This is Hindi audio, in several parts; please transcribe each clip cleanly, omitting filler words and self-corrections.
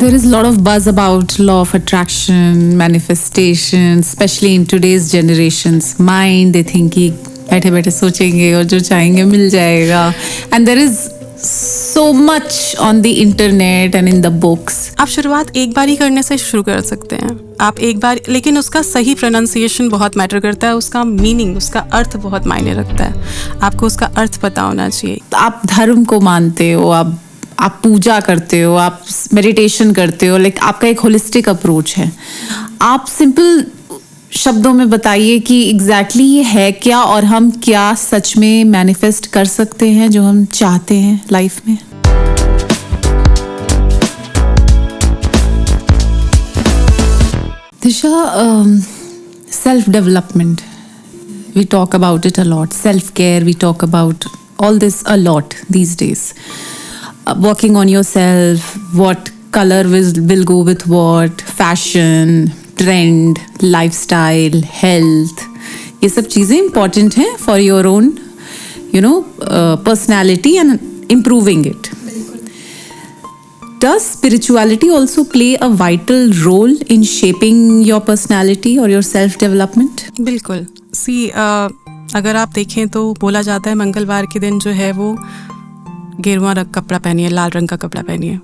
There is a lot of buzz about law of attraction, manifestation, especially in today's generations. Mind, they think कि बैठे बैठे सोचेंगे और जो चाहेंगे मिल जाएगा. And there is so much on the internet and in the books. आप शुरुआत एक बार ही करने से शुरू कर सकते हैं. आप एक बार, लेकिन उसका सही प्रोनाउंसिएशन बहुत मैटर करता है. उसका मीनिंग, उसका अर्थ बहुत मायने रखता है. आपको उसका अर्थ पता होना चाहिए. आप धर्म को मानते हो, आप पूजा करते हो, आप मेडिटेशन करते हो, लाइक आपका एक होलिस्टिक अप्रोच है. आप सिंपल शब्दों में बताइए कि एग्जैक्टली ये है क्या और हम क्या सच में मैनिफेस्ट कर सकते हैं जो हम चाहते हैं लाइफ में. दिशा, self development, we talk about it a lot. Self care, we talk about all this a lot these days. Working on yourself, what color will go with what, fashion, trend, lifestyle, health, ये सब चीज़ें important हैं for your own, personality and improving it. Does spirituality also play a vital role in shaping your personality or your self-development? बिल्कुल. अगर आप देखें तो बोला जाता है मंगलवार के दिन जो है वो गेरुआ रंग कपड़ा पहनिए, लाल रंग का कपड़ा पहनिए.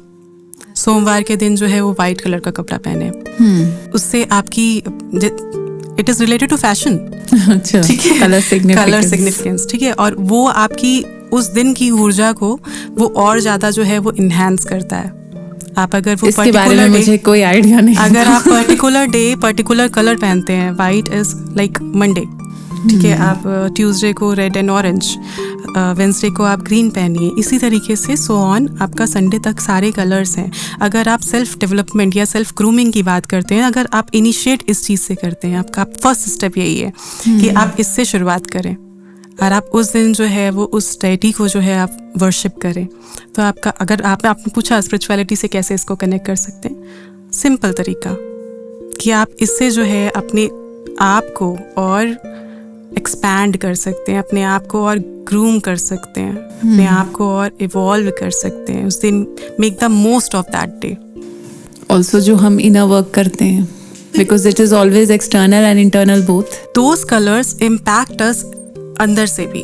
सोमवार के दिन जो है वो वाइट कलर का कपड़ा पहने. उससे आपकी it is related to fashion. अच्छा, ठीक है, कलर सिग्निफिकेंस. ठीक है, और वो आपकी उस दिन की ऊर्जा को वो और ज्यादा जो है वो इन्हांस करता है. आप अगर वो इसके बारे में मुझे कोई आइडिया नहीं. अगर आप पर्टिकुलर डे पर्टिकुलर कलर पहनते हैं, वाइट इज लाइक मंडे, ठीक है, आप ट्यूसडे को रेड एंड ऑरेंज, वेंसडे को आप ग्रीन पहनिए. इसी तरीके से सो ऑन आपका संडे तक सारे कलर्स हैं. अगर आप सेल्फ डेवलपमेंट या सेल्फ ग्रूमिंग की बात करते हैं, अगर आप इनिशिएट इस चीज़ से करते हैं, आपका फर्स्ट स्टेप यही है कि आप इससे शुरुआत करें और आप उस दिन जो है वो उस डेटी को जो है आप वर्शिप करें. तो आपका, अगर आपने पूछा स्पिरिचुअलिटी से कैसे इसको कनेक्ट कर सकते हैं, सिंपल तरीका कि आप इससे जो है अपने आप को और एक्सपैंड कर सकते हैं, अपने आप को और ग्रूम कर सकते हैं, अपने आप को और इवॉल्व कर सकते हैं. उस दिन make the most of that day. Also जो हम इनर वर्क करते हैं, because it is always external and internal both. Those colours impact us अंदर से भी.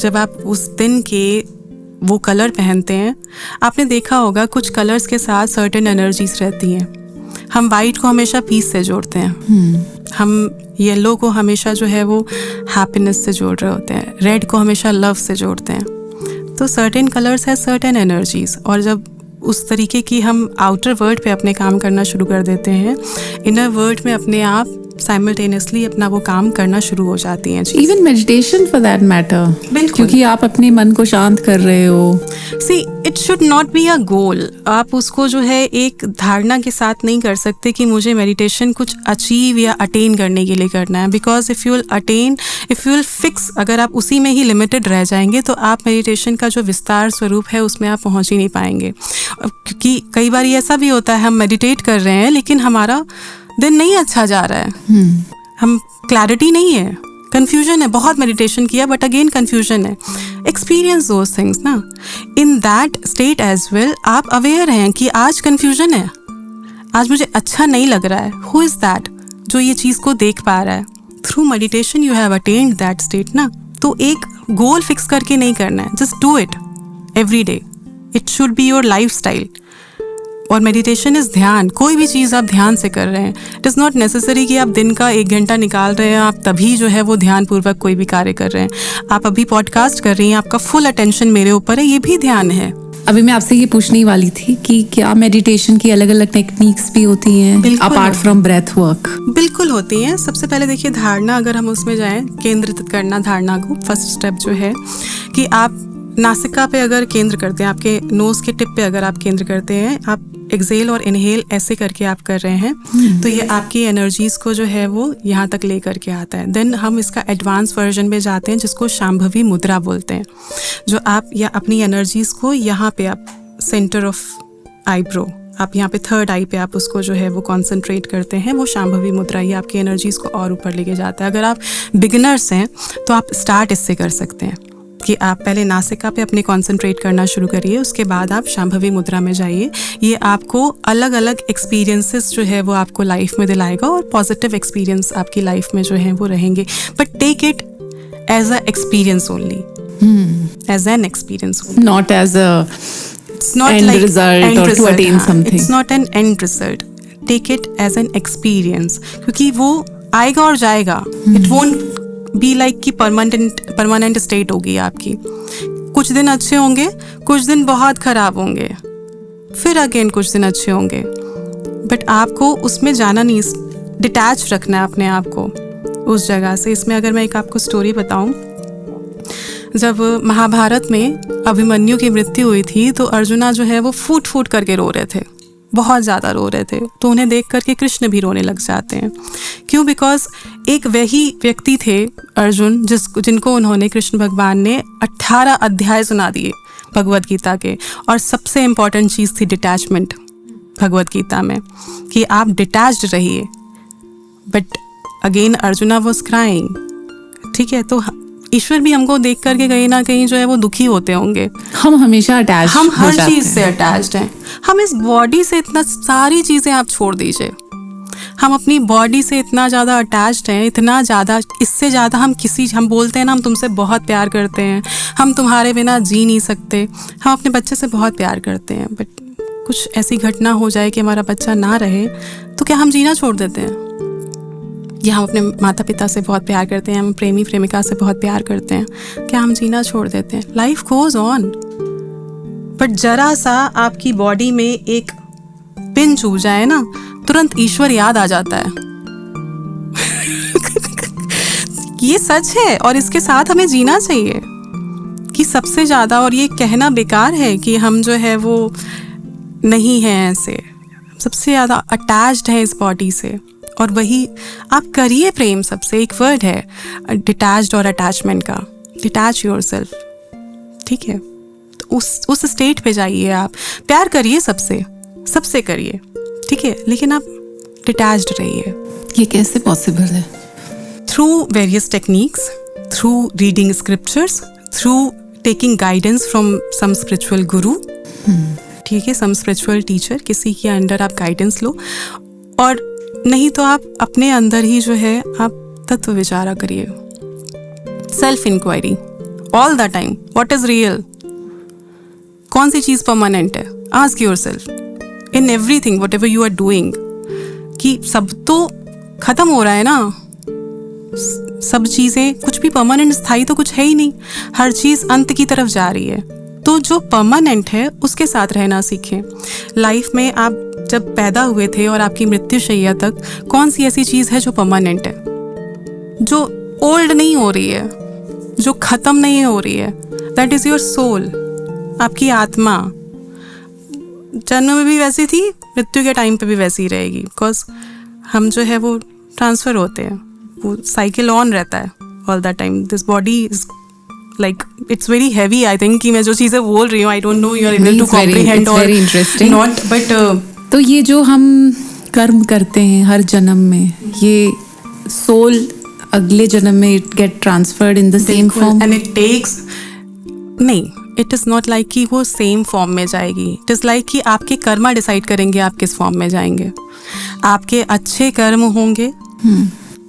जब आप उस दिन के वो कलर पहनते हैं, आपने देखा होगा कुछ कलर्स के साथ सर्टेन एनर्जीज रहती हैं. हम वाइट को हमेशा पीस से जोड़ते हैं. हम येलो को हमेशा जो है वो हैप्पीनेस से जोड़ रहे होते हैं. रेड को हमेशा लव से जोड़ते हैं. तो सर्टेन कलर्स है सर्टेन एनर्जीज. और जब उस तरीके की हम आउटर वर्ल्ड पे अपने काम करना शुरू कर देते हैं, इनर वर्ल्ड में अपने आप साइमल्टेनियसली अपना वो काम करना शुरू हो जाती हैं. Even meditation for that matter. बिल्कुल, क्योंकि आप अपने मन को शांत कर रहे हो. See, it should not be a goal. आप उसको जो है एक धारणा के साथ नहीं कर सकते कि मुझे मेडिटेशन कुछ अचीव या अटेन करने के लिए करना है. Because if you will fix, अगर आप उसी में ही लिमिटेड रह जाएंगे तो आप मेडिटेशन का जो विस्तार स्वरूप है उसमें आप पहुंच ही नहीं पाएंगे. क्योंकि कई बार ऐसा भी होता है, हम मेडिटेट कर रहे हैं लेकिन हमारा दिन नहीं अच्छा जा रहा है. हम क्लैरिटी नहीं है, कंफ्यूजन है. बहुत मेडिटेशन किया बट अगेन कंफ्यूजन है. एक्सपीरियंस दोज थिंग्स ना. In that state as well आप अवेयर हैं कि आज कंफ्यूजन है, आज मुझे अच्छा नहीं लग रहा है. हु इज दैट जो ये चीज़ को देख पा रहा है? Through meditation you have attend that state ना. तो एक गोल फिक्स करके नहीं करना है, just do it every day. It should be your life style. और मेडिटेशन इज़ ध्यान. कोई भी चीज़ आप ध्यान से कर रहे हैं. इट इज़ नॉट नेसेसरी कि आप दिन का 1 घंटा निकाल रहे हैं, आप तभी जो है वो ध्यानपूर्वक कोई भी कार्य कर रहे हैं. आप अभी पॉडकास्ट कर रही हैं, आपका फुल अटेंशन मेरे ऊपर है, ये भी ध्यान है. अभी मैं आपसे ये पूछने ही वाली थी कि क्या मेडिटेशन की अलग अलग टेक्निक्स भी होती हैं अपार्ट फ्रॉम ब्रेथ वर्क? बिल्कुल होती हैं. सबसे पहले देखिए धारणा, अगर हम उसमें जाएं, केंद्रित करना धारणा को. फर्स्ट स्टेप जो है कि आप नासिका पे अगर केंद्र करते हैं, आपके नोज के टिप पे अगर आप केंद्र करते हैं, आप एक्सेल और इनहेल ऐसे करके आप कर रहे हैं, तो ये आपकी एनर्जीज को जो है वो यहाँ तक ले करके आता है. देन हम इसका एडवांस वर्जन में जाते हैं जिसको शांभवी मुद्रा बोलते हैं. जो आप या अपनी एनर्जीज को यहाँ पे आप सेंटर ऑफ आईब्रो, आप यहाँ पे थर्ड आई पे आप उसको जो है वो कॉन्सेंट्रेट करते हैं. वो शांभवी मुद्रा ये आपकी एनर्जीज को और ऊपर लेके जाता है. अगर आप बिगिनर्स हैं तो आप स्टार्ट इससे कर सकते हैं. कि आप पहले नासिका पे अपने कंसंट्रेट करना शुरू करिए, उसके बाद आप शांभवी मुद्रा में जाइए। ये आपको अलग अलग एक्सपीरियंसेस जो है वो आपको लाइफ में दिलाएगा और पॉजिटिव एक्सपीरियंस आपकी लाइफ में जो है वो रहेंगे, but take it as a experience only, as an experience, not as a it's not end like result end or to result, attain हाँ, something. it's not an end result, take it as an experience, क्योंकि वो आएगा और जाएगा, it won't be like कि परमानेंट स्टेट होगी आपकी। कुछ दिन अच्छे होंगे, कुछ दिन बहुत ख़राब होंगे, फिर अगेन कुछ दिन अच्छे होंगे, बट आपको उसमें जाना नहीं, डिटैच रखना है अपने आप को उस जगह से। इसमें अगर मैं एक आपको स्टोरी बताऊं, जब महाभारत में अभिमन्यु की मृत्यु हुई थी तो अर्जुना जो है वो फूट फूट करके रो रहे थे, बहुत ज़्यादा रो रहे थे। तो उन्हें देख करके कृष्ण भी रोने लग जाते हैं। क्यों? बिकॉज एक वही व्यक्ति थे अर्जुन जिनको उन्होंने, कृष्ण भगवान ने 18 अध्याय सुना दिए भगवद गीता के, और सबसे इम्पॉर्टेंट चीज़ थी डिटैचमेंट भगवद गीता में, कि आप डिटैच्ड रहिए। But again arjuna was crying, ठीक है। तो ईश्वर भी हमको देख करके कहीं ना कहीं जो है वो दुखी होते होंगे। हम हमेशा अटैच, हम हर चीज़ से अटैच्ड हैं। हम इस बॉडी से इतना, सारी चीज़ें आप छोड़ दीजिए, हम अपनी बॉडी से इतना ज़्यादा अटैच्ड हैं, इतना ज़्यादा, इससे ज़्यादा हम बोलते हैं ना, हम तुमसे बहुत प्यार करते हैं, हम तुम्हारे बिना जी नहीं सकते, हम अपने बच्चे से बहुत प्यार करते हैं, बट कुछ ऐसी घटना हो जाए कि हमारा बच्चा ना रहे तो क्या हम जीना छोड़ देते हैं? या हम अपने माता पिता से बहुत प्यार करते हैं, हम प्रेमी प्रेमिका से बहुत प्यार करते हैं, क्या हम जीना छोड़ देते हैं? लाइफ गोज ऑन, बट जरा सा आपकी बॉडी में एक पिन चुभ जाए ना, तुरंत ईश्वर याद आ जाता है। ये सच है और इसके साथ हमें जीना चाहिए कि सबसे ज़्यादा, और ये कहना बेकार है कि हम जो है वो नहीं हैं ऐसे, सबसे ज़्यादा अटैच्ड है इस बॉडी से। और वही आप करिए प्रेम सबसे। एक वर्ड है डिटैच्ड और अटैचमेंट का, डिटैच योरसेल्फ, ठीक है। तो उस स्टेट पे जाइए, आप प्यार करिए सबसे करिए, ठीक है, लेकिन आप डिटैच्ड रहिए। ये कैसे पॉसिबल है? Through various techniques, through reading scriptures, through taking guidance from some spiritual guru, ठीक है, सम स्पिरिचुअल टीचर, किसी के अंडर आप गाइडेंस लो, और नहीं तो आप अपने अंदर ही जो है आप तत्व विचारा करिए, self inquiry all the time. What is real? कौन सी चीज़ परमानेंट है? Ask yourself in everything whatever you are doing, कि सब तो खत्म हो रहा है ना, सब चीज़ें, कुछ भी परमानेंट स्थायी तो कुछ है ही नहीं, हर चीज़ अंत की तरफ जा रही है। तो जो परमानेंट है उसके साथ रहना सीखें। लाइफ में आप जब पैदा हुए थे और आपकी मृत्यु शैया तक कौन सी ऐसी चीज़ है जो परमानेंट है, जो ओल्ड नहीं हो रही है, जो ख़त्म नहीं हो रही है? दैट इज़ योर सोल, आपकी आत्मा। जन्म में भी वैसी थी, मृत्यु के टाइम पे भी वैसी ही रहेगी, बिकॉज हम जो है वो ट्रांसफ़र होते हैं, वो साइकिल ऑन रहता है all the time. This body is like it's very heavy, I think, कि मैं जो चीज़ें बोल रही हूँ, I don't know you are able to comprehend or not, but तो ये जो हम कर्म करते हैं हर जन्म में, ये सोल अगले जन्म में it get transferred in the same form, and it takes, नहीं, it is not like कि वो सेम फॉर्म में जाएगी। it is like कि आपके कर्मा डिसाइड करेंगे आप किस फॉर्म में जाएंगे। आपके अच्छे कर्म होंगे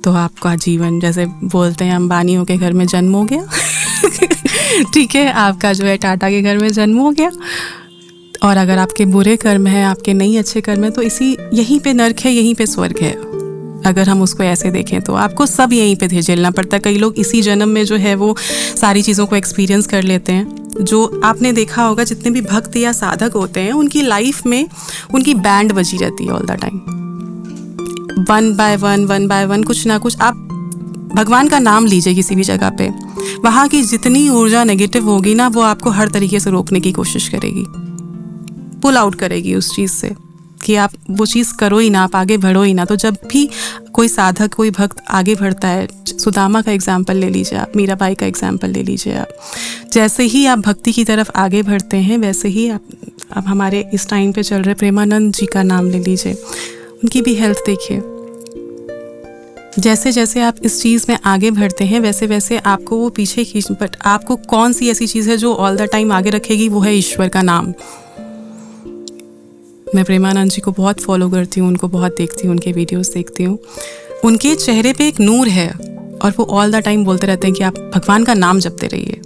तो आपका जीवन, जैसे बोलते हैं अंबानियों के घर में जन्म हो गया, ठीक है, आपका जो है टाटा के घर में जन्म हो गया। और अगर आपके बुरे कर्म हैं, आपके नहीं अच्छे कर्म हैं, तो यहीं पे नर्क है, यहीं पे स्वर्ग है। अगर हम उसको ऐसे देखें तो आपको सब यहीं पे झेलना पड़ता है। कई लोग इसी जन्म में जो है वो सारी चीज़ों को एक्सपीरियंस कर लेते हैं। जो आपने देखा होगा, जितने भी भक्त या साधक होते हैं, उनकी लाइफ में उनकी बैंड बजी रहती है all the time, one by one कुछ ना कुछ। आप भगवान का नाम लीजिए किसी भी जगह पे, वहाँ की जितनी ऊर्जा नेगेटिव होगी ना, वो आपको हर तरीके से रोकने की कोशिश करेगी, पुल आउट करेगी उस चीज़ से, कि आप वो चीज़ करो ही ना, आप आगे बढ़ो ही ना। तो जब भी कोई साधक, कोई भक्त आगे बढ़ता है, सुदामा का एग्जाम्पल ले लीजिए आप, मीराबाई का एग्जाम्पल ले लीजिए आप, जैसे ही आप भक्ति की तरफ आगे बढ़ते हैं, वैसे ही आप हमारे इस टाइम पे चल रहे प्रेमानंद जी का नाम ले लीजिए, उनकी भी हेल्थ देखिए, जैसे जैसे आप इस चीज़ में आगे बढ़ते हैं वैसे वैसे आपको वो पीछे खींच, बट आपको कौन सी ऐसी चीज़ है जो ऑल द टाइम आगे रखेगी? वो है ईश्वर का नाम। मैं प्रेमानंद जी को बहुत फॉलो करती हूँ, उनको बहुत देखती हूँ, उनके वीडियोस देखती हूँ। उनके चेहरे पे एक नूर है और वो ऑल द टाइम बोलते रहते हैं कि आप भगवान का नाम जपते रहिए,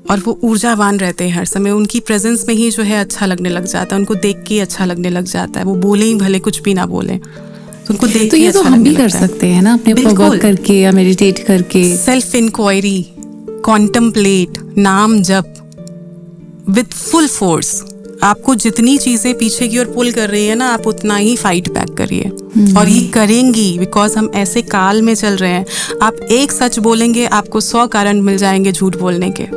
और वो ऊर्जावान रहते हैं हर समय। उनकी प्रेजेंस में ही जो है अच्छा लगने लग जाता है, उनको देख के अच्छा लगने लग जाता है। वो बोले ही भले कुछ भी ना बोले, तो उनको देख तो के ये अच्छा तो हम भी लगने कर लगता है। सकते हैं ना, अपने ऊपर बिल्कुल। वर्क करके या मेडिटेट करके। सेल्फ इंक्वायरी, कॉन्टम्पलेट, नाम जप विथ फुल फोर्स। आपको जितनी चीज़ें पीछे की ओर पुल कर रही है ना, आप उतना ही फाइट बैक करिए, और ये करेंगी, बिकॉज हम ऐसे काल में चल रहे हैं। आप एक सच बोलेंगे, आपको 100 कारण मिल जाएंगे झूठ बोलने के।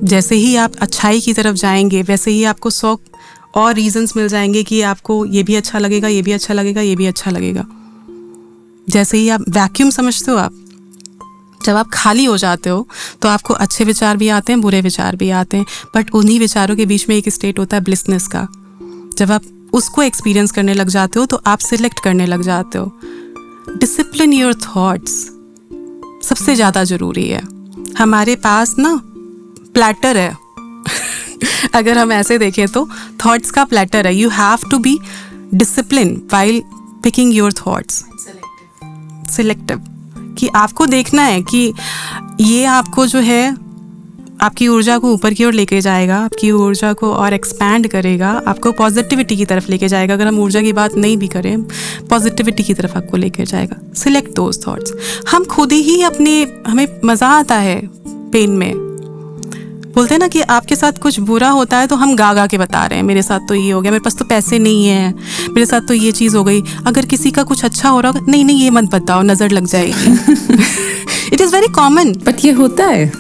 जैसे ही आप अच्छाई की तरफ जाएंगे वैसे ही आपको 100 और रीजंस मिल जाएंगे कि आपको ये भी अच्छा लगेगा, ये भी अच्छा लगेगा, ये भी अच्छा लगेगा। जैसे ही आप वैक्यूम समझते हो, आप जब आप खाली हो जाते हो तो आपको अच्छे विचार भी आते हैं, बुरे विचार भी आते हैं, बट उन्हीं विचारों के बीच में एक स्टेट होता है ब्लिसनेस का। जब आप उसको एक्सपीरियंस करने लग जाते हो तो आप सिलेक्ट करने लग जाते हो। डिसिप्लिन योर थॉट्स सबसे ज़्यादा ज़रूरी है। हमारे पास ना प्लेटर है अगर हम ऐसे देखें तो थॉट्स का प्लेटर है। You have to be discipline while picking your thoughts. Selective, कि आपको देखना है कि ये आपको जो है आपकी ऊर्जा को ऊपर की ओर लेके जाएगा, आपकी ऊर्जा को और एक्सपैंड करेगा, आपको पॉजिटिविटी की तरफ लेके जाएगा। अगर हम ऊर्जा की बात नहीं भी करें, पॉजिटिविटी की तरफ आपको लेके जाएगा। Select those thoughts. हम खुद ही हमें मज़ा आता है पेन में। बोलते हैं ना कि आपके साथ कुछ बुरा होता है तो हम गा गा के बता रहे हैं, मेरे साथ तो ये हो गया, मेरे पास तो पैसे नहीं है, मेरे साथ तो ये चीज़ हो गई। अगर किसी का कुछ अच्छा हो रहा होगा, नहीं नहीं ये मत बताओ, नज़र लग जाएगी। It is very common. But ये होता है,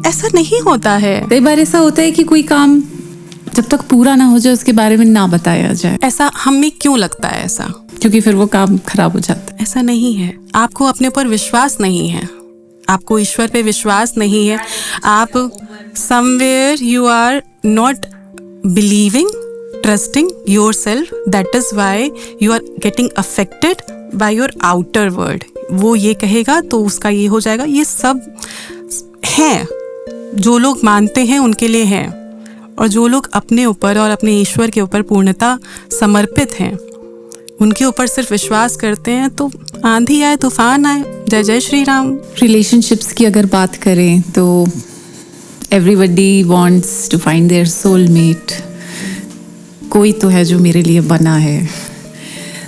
ऐसा नहीं होता है। कई बार ऐसा होता है कि कोई काम जब तक पूरा ना हो जाए उसके बारे में ना बताया जाए। ऐसा हमें क्यों लगता है ऐसा? क्योंकि फिर वो काम खराब हो जाता है। ऐसा नहीं है। आपको अपने ऊपर विश्वास नहीं है, आपको ईश्वर पे विश्वास नहीं है। आप somewhere you are not believing, trusting yourself. That is why you are getting affected by your outer world. वो ये कहेगा तो उसका ये हो जाएगा। ये सब हैं, जो लोग मानते हैं उनके लिए हैं, और जो लोग अपने ऊपर और अपने ईश्वर के ऊपर पूर्णता समर्पित हैं, उनके ऊपर सिर्फ विश्वास करते हैं, तो आंधी आए तूफान आए, जय जय श्री राम। रिलेशनशिप्स की अगर बात करें तो everybody wants to find their soulmate. कोई तो है जो मेरे लिए बना है.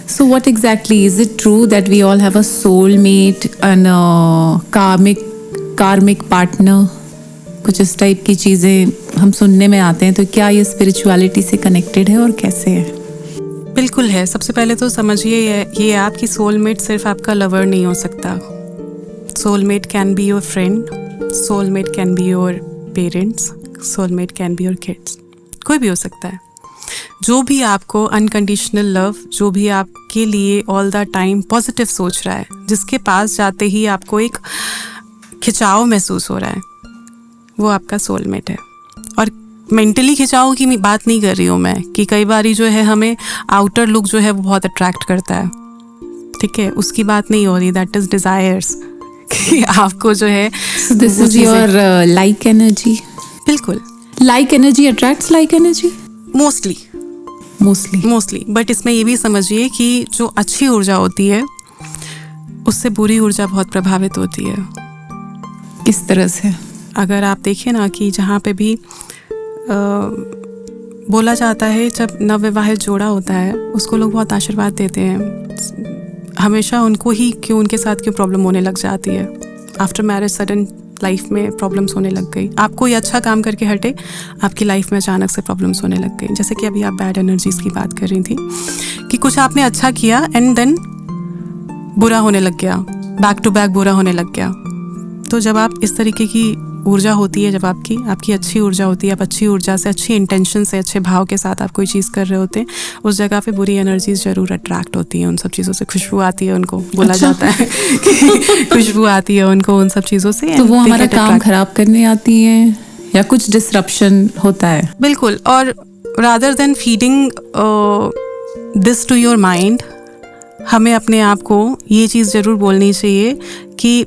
So what exactly is it true that we all have a soulmate and a karmic partner? कुछ इस टाइप की चीज़ें हम सुनने में आते हैं, तो क्या ये स्पिरिचुअलिटी से कनेक्टेड है और कैसे है? बिल्कुल है। सबसे पहले तो समझिए ये आपकी सोलमेट सिर्फ आपका लवर नहीं हो सकता। Soulmate can be your friend, soulmate can be your parents, soulmate can be your kids, कोई भी हो सकता है। जो भी आपको अनकंडीशनल लव, जो भी आपके लिए ऑल द टाइम पॉजिटिव सोच रहा है, जिसके पास जाते ही आपको एक खिंचाव महसूस हो रहा है, वो आपका सोलमेट है। और मेंटली खिंचाव की बात नहीं कर रही हूँ मैं, कि कई बारी जो है हमें आउटर लुक जो है वो बहुत अट्रैक्ट करता है, ठीक है, उसकी बात नहीं हो रही। दैट इज डिजायर्स, कि आपको जो है this is your like energy. बिल्कुल, like energy attracts like energy mostly. But इसमें ये भी समझिए कि जो अच्छी ऊर्जा होती है उससे बुरी ऊर्जा बहुत प्रभावित होती है। किस तरह से? अगर आप देखें ना कि जहाँ पे भी बोला जाता है, जब नवविवाहित जोड़ा होता है उसको लोग बहुत आशीर्वाद देते हैं, हमेशा उनको ही क्यों, उनके साथ क्यों प्रॉब्लम होने लग जाती है। आफ्टर मैरिज सडन लाइफ में प्रॉब्लम्स होने लग गई। आप कोई अच्छा काम करके हटे, आपकी लाइफ में अचानक से प्रॉब्लम्स होने लग गई। जैसे कि अभी आप बैड एनर्जीज की बात कर रही थी, कि कुछ आपने अच्छा किया एंड देन बुरा होने लग गया, बैक टू बैक बुरा होने लग गया। तो जब आप इस तरीके की ऊर्जा होती है, जब आपकी अच्छी ऊर्जा होती है, आप अच्छी ऊर्जा से, अच्छी इंटेंशन से, अच्छे भाव के साथ आप कोई चीज़ कर रहे होते हैं, उस जगह पे बुरी एनर्जीज जरूर अट्रैक्ट होती हैं। उन सब चीज़ों से खुशबू आती है, उनको बोला जाता है कि खुशबू आती है उनको उन सब चीज़ों से। तो वो हमारा काम खराब करने आती है या कुछ डिसरप्शन होता है? बिल्कुल। और rather than feeding this to your mind, हमें अपने आप को ये चीज़ ज़रूर बोलनी चाहिए कि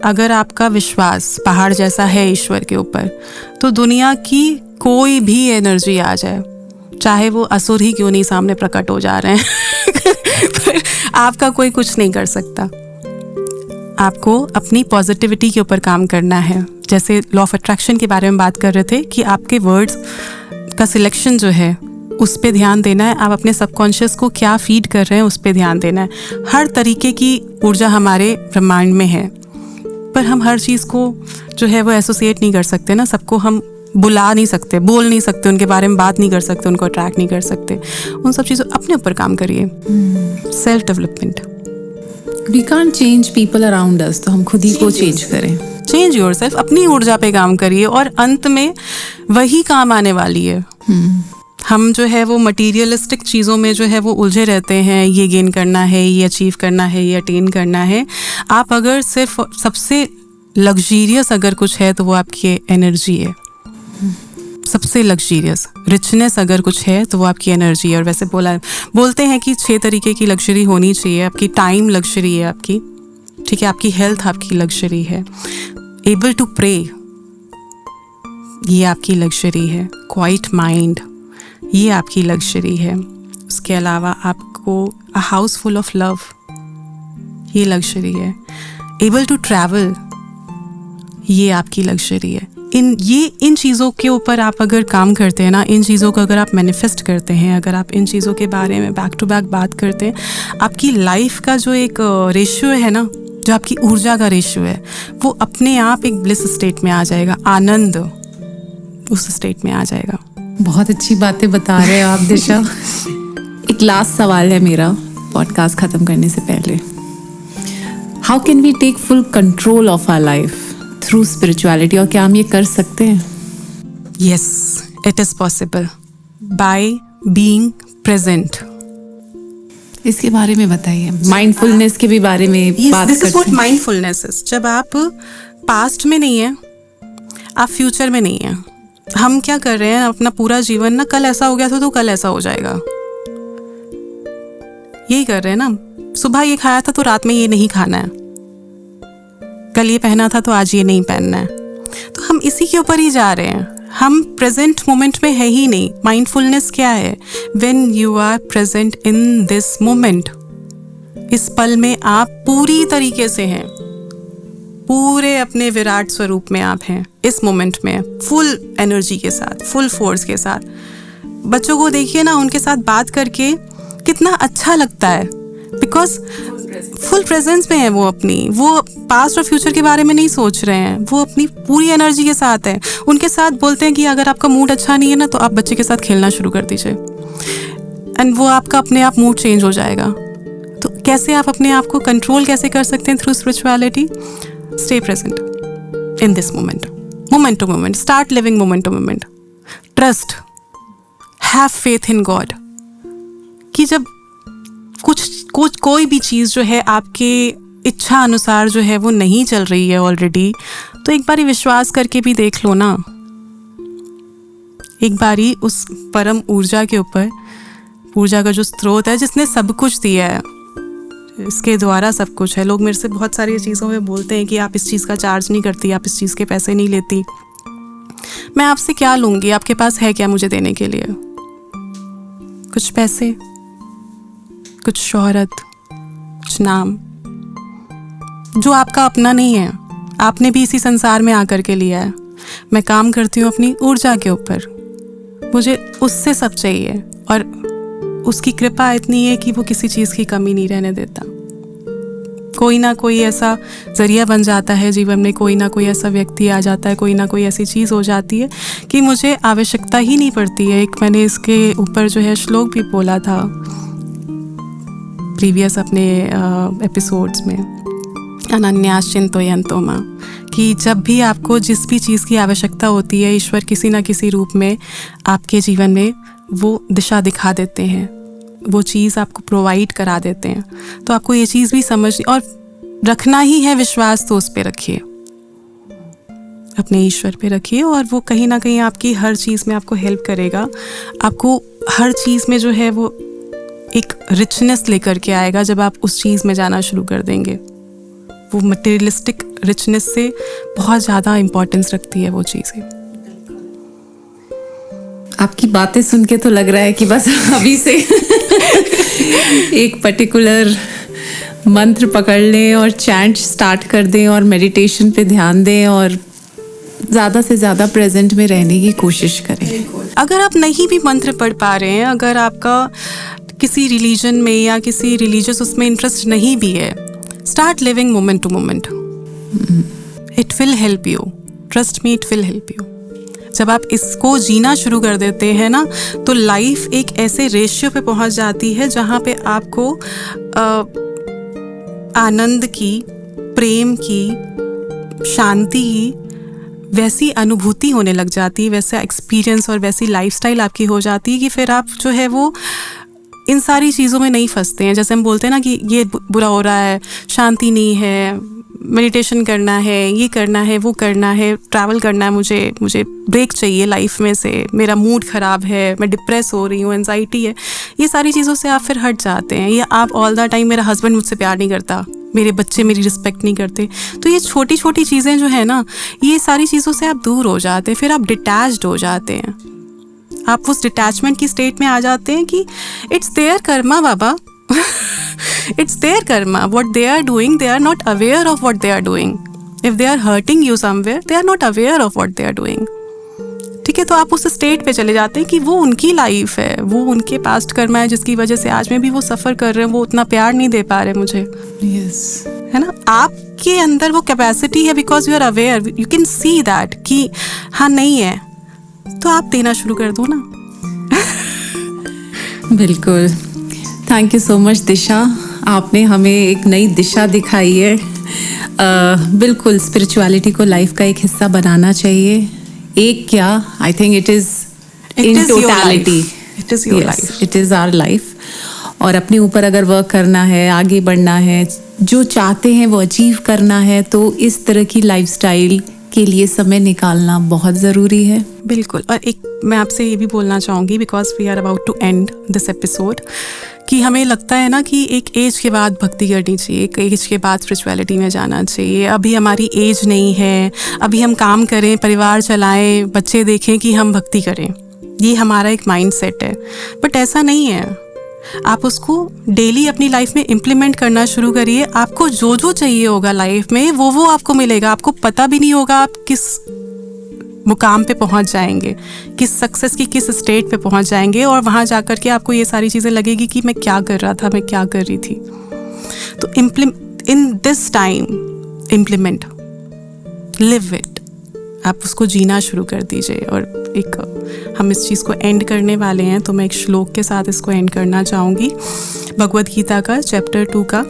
अगर आपका विश्वास पहाड़ जैसा है ईश्वर के ऊपर, तो दुनिया की कोई भी एनर्जी आ जाए, चाहे वो असुर ही क्यों नहीं सामने प्रकट हो जा रहे हैं पर आपका कोई कुछ नहीं कर सकता। आपको अपनी पॉजिटिविटी के ऊपर काम करना है। जैसे लॉ ऑफ अट्रैक्शन के बारे में बात कर रहे थे कि आपके वर्ड्स का सिलेक्शन जो है उस पे ध्यान देना है। आप अपने सबकॉन्शियस को क्या फीड कर रहे हैं उस पे ध्यान देना है। हर तरीके की ऊर्जा हमारे ब्रह्मांड में है, पर हम हर चीज़ को जो है वो एसोसिएट नहीं कर सकते ना। सबको हम बुला नहीं सकते, बोल नहीं सकते, उनके बारे में बात नहीं कर सकते, उनको अट्रैक्ट नहीं कर सकते। उन सब चीज़ों अपने ऊपर काम करिए। Self development. We can't change people around us, तो हम खुद ही को चेंज करें। चेंज योरसेल्फ, अपनी ऊर्जा पे काम करिए और अंत में वही काम आने वाली है। हम जो है वो मटीरियलिस्टिक चीज़ों में जो है वो उलझे रहते हैं, ये गेन करना है, ये अचीव करना है, ये अटेन करना है। आप अगर सिर्फ सबसे लग्जीरियस अगर कुछ है तो वो आपकी एनर्जी है। सबसे लग्जीरियस रिचनेस अगर कुछ है तो वो आपकी एनर्जी है। और वैसे बोलते हैं कि 6 तरीके की लग्जरी होनी चाहिए। आपकी टाइम लग्जरी है आपकी, ठीक है, आपकी हेल्थ आपकी लग्जरी है, एबल टू प्रे ये आपकी लग्जरी है, क्वाइट माइंड ये आपकी लग्जरी है। उसके अलावा आपको a house full of love ये लग्जरी है, एबल टू ट्रैवल ये आपकी लग्जरी है। इन चीज़ों के ऊपर आप अगर काम करते हैं ना, इन चीज़ों को अगर आप मैनिफेस्ट करते हैं, अगर आप इन चीज़ों के बारे में बैक टू बैक बात करते हैं, आपकी लाइफ का जो एक रेशियो है ना, जो आपकी ऊर्जा का रेशियो है, वो अपने आप एक ब्लिस स्टेट में आ जाएगा, आनंद उस स्टेट में आ जाएगा। बहुत अच्छी बातें बता रहे हो आप दिशा। एक लास्ट सवाल है मेरा पॉडकास्ट ख़त्म करने से पहले। How can we take full control of our life through spirituality, और क्या हम ये कर सकते हैं? Yes, it is possible by being present. इसके बारे में बताइए। माइंडफुलनेस के भी बारे में बात दिस इज व्हाट करते हैं। Mindfulness is. जब आप पास्ट में नहीं है, आप फ्यूचर में नहीं है। हम क्या कर रहे हैं अपना पूरा जीवन ना, कल ऐसा हो गया था तो कल ऐसा हो जाएगा, यही कर रहे हैं ना। सुबह ये खाया था तो रात में ये नहीं खाना है, कल ये पहना था तो आज ये नहीं पहनना है। तो हम इसी के ऊपर ही जा रहे हैं, हम प्रेजेंट मोमेंट में है ही नहीं। माइंडफुलनेस क्या है? When you are present in this moment, इस पल में आप पूरी तरीके से हैं, पूरे अपने विराट स्वरूप में आप हैं इस मोमेंट में, फुल एनर्जी के साथ, फुल फोर्स के साथ। बच्चों को देखिए ना, उनके साथ बात करके कितना अच्छा लगता है, बिकॉज फुल प्रेजेंस में है वो अपनी, वो पास्ट और फ्यूचर के बारे में नहीं सोच रहे हैं, वो अपनी पूरी एनर्जी के साथ है। उनके साथ बोलते हैं कि अगर आपका मूड अच्छा नहीं है ना, तो आप बच्चे के साथ खेलना शुरू कर दीजिए, एंड वो आपका अपने आप मूड चेंज हो जाएगा। तो कैसे आप अपने आप को कंट्रोल कैसे कर सकते हैं? Through spirituality. Stay present in this moment, moment to moment. Start living moment to moment. Trust, have faith in God. कि जब कोई भी चीज़ जो है आपके इच्छा अनुसार जो है वो नहीं चल रही है ऑलरेडी, तो एक बारी विश्वास करके भी देख लो ना। एक बारी उस परम ऊर्जा के ऊपर, ऊर्जा का जो स्रोत है जिसने सब कुछ दिया है, इसके द्वारा सब कुछ है। लोग मेरे से बहुत सारी चीज़ों में बोलते हैं कि आप इस चीज़ का चार्ज नहीं करती, आप इस चीज़ के पैसे नहीं लेती। मैं आपसे क्या लूँगी? आपके पास है क्या मुझे देने के लिए? कुछ पैसे, कुछ शोहरत, कुछ नाम, जो आपका अपना नहीं है। आपने भी इसी संसार में आकर के लिया है। मैं काम करती हूँ अपनी ऊर्जा के ऊपर, मुझे उससे सब चाहिए, और उसकी कृपा इतनी है कि वो किसी चीज़ की कमी नहीं रहने देता। कोई ना कोई ऐसा ज़रिया बन जाता है जीवन में, कोई ना कोई ऐसा व्यक्ति आ जाता है, कोई ना कोई ऐसी चीज़ हो जाती है कि मुझे आवश्यकता ही नहीं पड़ती है। एक मैंने इसके ऊपर जो है श्लोक भी बोला था प्रीवियस अपने एपिसोड्स में, अनन्यास चिंतयन्तो मां, कि जब भी आपको जिस भी चीज़ की आवश्यकता होती है, ईश्वर किसी ना किसी रूप में आपके जीवन में वो दिशा दिखा देते हैं, वो चीज़ आपको प्रोवाइड करा देते हैं। तो आपको ये चीज़ भी समझ और रखना ही है विश्वास, तो उस पे रखिए, अपने ईश्वर पे रखिए, और वो कहीं ना कहीं आपकी हर चीज़ में आपको हेल्प करेगा। आपको हर चीज़ में जो है वो एक रिचनेस लेकर के आएगा जब आप उस चीज़ में जाना शुरू कर देंगे। वो मटेरियलिस्टिक रिचनेस से बहुत ज़्यादा इम्पोर्टेंस रखती है वो चीज़ें। आपकी बातें सुन के तो लग रहा है कि बस अभी से एक पर्टिकुलर मंत्र पकड़ लें और चैंट स्टार्ट कर दें और मेडिटेशन पे ध्यान दें और ज़्यादा से ज़्यादा प्रेजेंट में रहने की कोशिश करें। अगर आप नहीं भी मंत्र पढ़ पा रहे हैं, अगर आपका किसी रिलीजन में या किसी रिलीजियस उसमें इंटरेस्ट नहीं भी है, start living moment to moment. It will help you, trust me, it will help you. जब आप इसको जीना शुरू कर देते हैं ना, तो लाइफ एक ऐसे रेशियो पे पहुंच जाती है जहाँ पे आपको आनंद की, प्रेम की, शांति की वैसी अनुभूति होने लग जाती है, वैसा एक्सपीरियंस और वैसी लाइफस्टाइल आपकी हो जाती है कि फिर आप जो है वो इन सारी चीज़ों में नहीं फंसते हैं। जैसे हम बोलते हैं ना कि ये बुरा हो रहा है, शांति नहीं है, मेडिटेशन करना है, ये करना है, वो करना है, ट्रैवल करना है, मुझे ब्रेक चाहिए लाइफ में से, मेरा मूड ख़राब है, मैं डिप्रेस हो रही हूँ, एंजाइटी है, ये सारी चीज़ों से आप फिर हट जाते हैं। या आप ऑल द टाइम मेरा हस्बैंड मुझसे प्यार नहीं करता, मेरे बच्चे मेरी रिस्पेक्ट नहीं करते, तो ये छोटी छोटी चीज़ें जो है ना, ये सारी चीज़ों से आप दूर हो जाते हैं, फिर आप डिटैच्ड हो जाते हैं। आप उस डिटैचमेंट की स्टेट में आ जाते हैं कि इट्स देयर कर्मा बाबा, it's their karma, what they are doing, they are not aware of what they are doing. If they are hurting you somewhere, they are not aware of what they are doing. ठीक है, तो आप उस स्टेट पे चले जाते हैं कि वो उनकी लाइफ है, वो उनके पास्ट कर्मा है जिसकी वजह से आज में भी वो सफ़र कर रहे हैं, वो उतना प्यार नहीं दे पा रहे मुझे। Yes. है ना, आपके अंदर वो कैपेसिटी है, because you are aware, you can see that कि हाँ नहीं है, तो आप देना शुरू कर दो ना। बिल्कुल। थैंक यू सो मच दिशा, आपने हमें एक नई दिशा दिखाई है। बिल्कुल स्पिरिचुअलिटी को लाइफ का एक हिस्सा बनाना चाहिए। एक क्या, I think it is in totality, it is your life, it is our life. और अपने ऊपर अगर वर्क करना है, आगे बढ़ना है, जो चाहते हैं वो अचीव करना है, तो इस तरह की लाइफस्टाइल के लिए समय निकालना बहुत ज़रूरी है। बिल्कुल। और एक मैं आपसे ये भी बोलना चाहूँगी, because we are about to end this episode, कि हमें लगता है ना कि एक एज के बाद भक्ति करनी चाहिए, एक एज के बाद स्पिरिचुअलिटी में जाना चाहिए। अभी हमारी एज नहीं है, अभी हम काम करें, परिवार चलाएं, बच्चे देखें कि हम भक्ति करें, ये हमारा एक माइंड सेट है। बट ऐसा नहीं है, आप उसको डेली अपनी लाइफ में इम्प्लीमेंट करना शुरू करिए। आपको जो जो चाहिए होगा लाइफ में वो आपको मिलेगा। आपको पता भी नहीं होगा आप किस मुकाम पे पहुंच जाएंगे, किस सक्सेस की किस स्टेट पे पहुंच जाएंगे, और वहाँ जाकर के आपको ये सारी चीज़ें लगेगी कि मैं क्या कर रहा था, मैं क्या कर रही थी। तो in this time implement, live it, आप उसको जीना शुरू कर दीजिए। और हम इस चीज़ को एंड करने वाले हैं, तो मैं एक श्लोक के साथ इसको एंड करना चाहूँगी। भगवद गीता का चैप्टर 2 का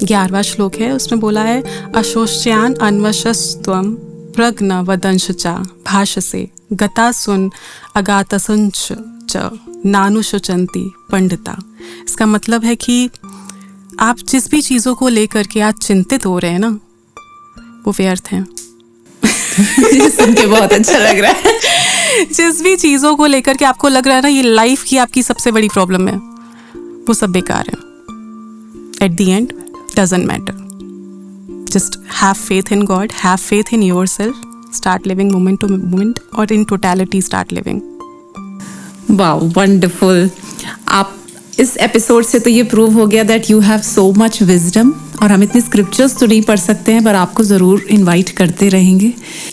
11वां श्लोक है। उसमें बोला है, अशोच्यान अन्वशस्त्वम प्रज्ञ वदंश चा भाषसे गता सुन अगातसंच च नानुशुचंती पंडिता। इसका मतलब है कि आप जिस भी चीज़ों को लेकर के आज चिंतित हो रहे हैं ना, वो व्यर्थ हैं। सुन के बहुत अच्छा लग रहा है। जिस भी चीज़ों को लेकर के आपको लग रहा है ना ये लाइफ की आपकी सबसे बड़ी प्रॉब्लम है, वो सब बेकार है। At the end doesn't matter, just have faith in God, have faith in yourself, start living moment to moment, और in totality start living. Wow, wonderful. आप इस एपिसोड से तो ये प्रूव हो गया that you have so much wisdom. और हम इतने स्क्रिप्चर्स तो नहीं पढ़ सकते हैं, पर आपको ज़रूर इनवाइट करते रहेंगे।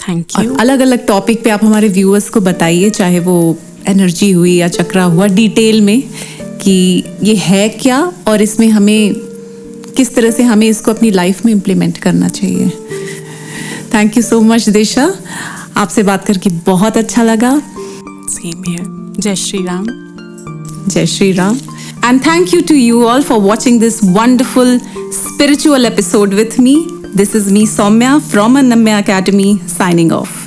Thank you. अलग अलग टॉपिक पे आप हमारे व्यूअर्स को बताइए, चाहे वो एनर्जी हुई या चक्रा हुआ, डिटेल में कि ये है क्या और इसमें हमें किस तरह से हमें इसको अपनी लाइफ में इम्प्लीमेंट करना चाहिए। थैंक यू सो मच दिशा, आपसे बात करके बहुत अच्छा लगा। Same here. जय Shri Ram. Jai Shri Ram. And thank you to you all for watching this wonderful spiritual episode with me. This is me, Soumya, from Anamya Academy, signing off.